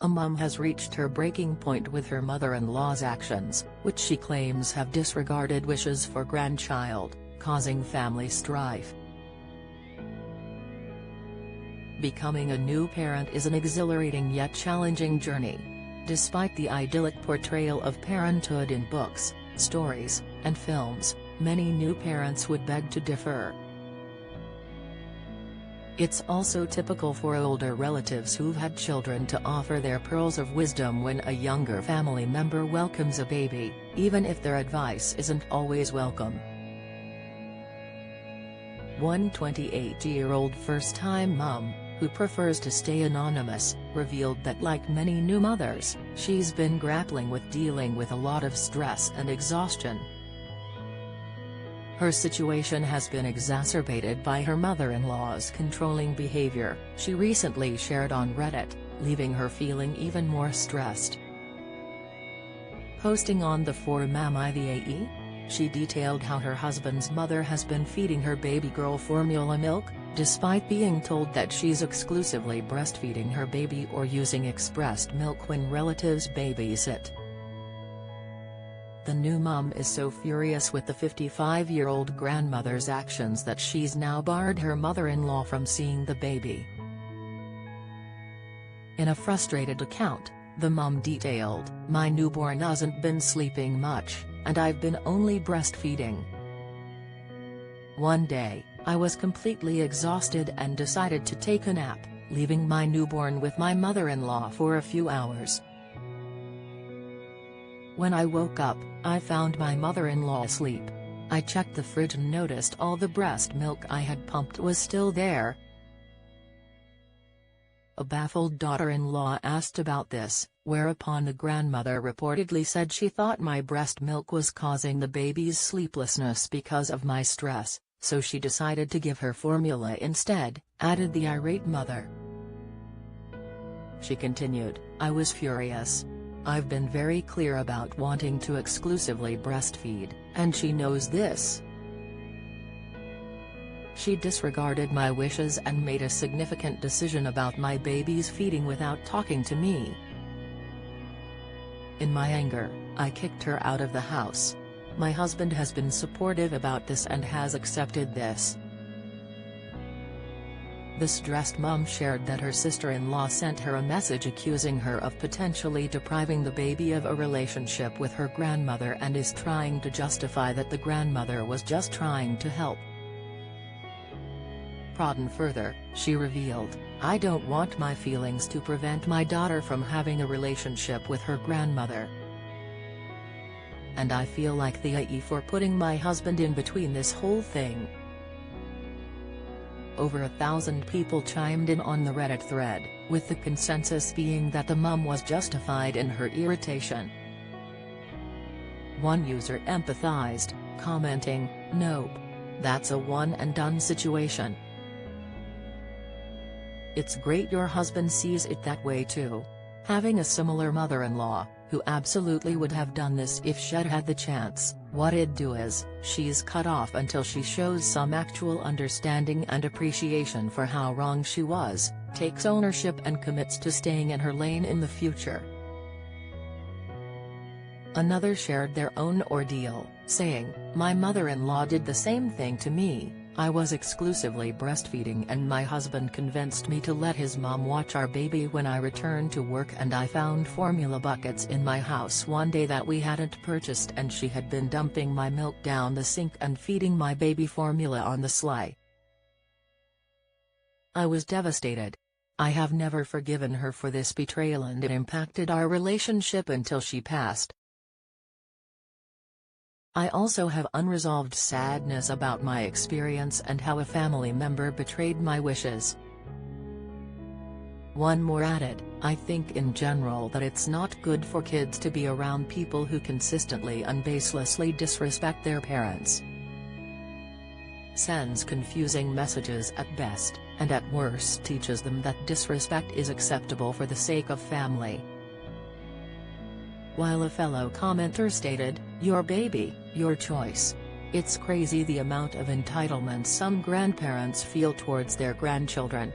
A mom has reached her breaking point with her mother-in-law's actions, which she claims have disregarded wishes for grandchild, causing family strife. Becoming a new parent is an exhilarating yet challenging journey. Despite the idyllic portrayal of parenthood in books, stories, and films, many new parents would beg to differ. It's also typical for older relatives who've had children to offer their pearls of wisdom when a younger family member welcomes a baby, even if their advice isn't always welcome. One 28-year-old first-time mom, who prefers to stay anonymous, revealed that like many new mothers, she's been grappling with dealing with a lot of stress and exhaustion. Her situation has been exacerbated by her mother-in-law's controlling behavior, she recently shared on Reddit, leaving her feeling even more stressed. Posting on the forum AE, she detailed how her husband's mother has been feeding her baby girl formula milk, despite being told that she's exclusively breastfeeding her baby or using expressed milk when relatives babysit. The new mom is so furious with the 55-year-old grandmother's actions that she's now barred her mother-in-law from seeing the baby. In a frustrated account, the mom detailed, "My newborn hasn't been sleeping much, and I've been only breastfeeding. One day, I was completely exhausted and decided to take a nap, leaving my newborn with my mother-in-law for a few hours. When I woke up, I found my mother-in-law asleep. I checked the fridge and noticed all the breast milk I had pumped was still there." A baffled daughter-in-law asked about this, whereupon the grandmother reportedly said she thought my breast milk was causing the baby's sleeplessness because of my stress, so she decided to give her formula instead, added the irate mother. She continued, "I was furious. I've been very clear about wanting to exclusively breastfeed, and she knows this. She disregarded my wishes and made a significant decision about my baby's feeding without talking to me. In my anger, I kicked her out of the house. My husband has been supportive about this and has accepted this." The stressed mom shared that her sister-in-law sent her a message accusing her of potentially depriving the baby of a relationship with her grandmother and is trying to justify that the grandmother was just trying to help. Prodding further, she revealed, "I don't want my feelings to prevent my daughter from having a relationship with her grandmother. And I feel like the IE for putting my husband in between this whole thing." Over 1,000 people chimed in on the Reddit thread, with the consensus being that the mum was justified in her irritation. One user empathized, commenting, "Nope. That's a one-and-done situation. It's great your husband sees it that way too. Having a similar mother-in-law, who absolutely would have done this if she'd had the chance, what it'd do is, she's cut off until she shows some actual understanding and appreciation for how wrong she was, takes ownership and commits to staying in her lane in the future." Another shared their own ordeal, saying, "My mother-in-law did the same thing to me. I was exclusively breastfeeding and my husband convinced me to let his mom watch our baby when I returned to work, and I found formula buckets in my house one day that we hadn't purchased and she had been dumping my milk down the sink and feeding my baby formula on the sly. I was devastated. I have never forgiven her for this betrayal and it impacted our relationship until she passed. I also have unresolved sadness about my experience and how a family member betrayed my wishes." One more added, "I think in general that it's not good for kids to be around people who consistently and baselessly disrespect their parents. Sends confusing messages at best, and at worst teaches them that disrespect is acceptable for the sake of family." While a fellow commenter stated, "Your baby, your choice. It's crazy the amount of entitlement some grandparents feel towards their grandchildren."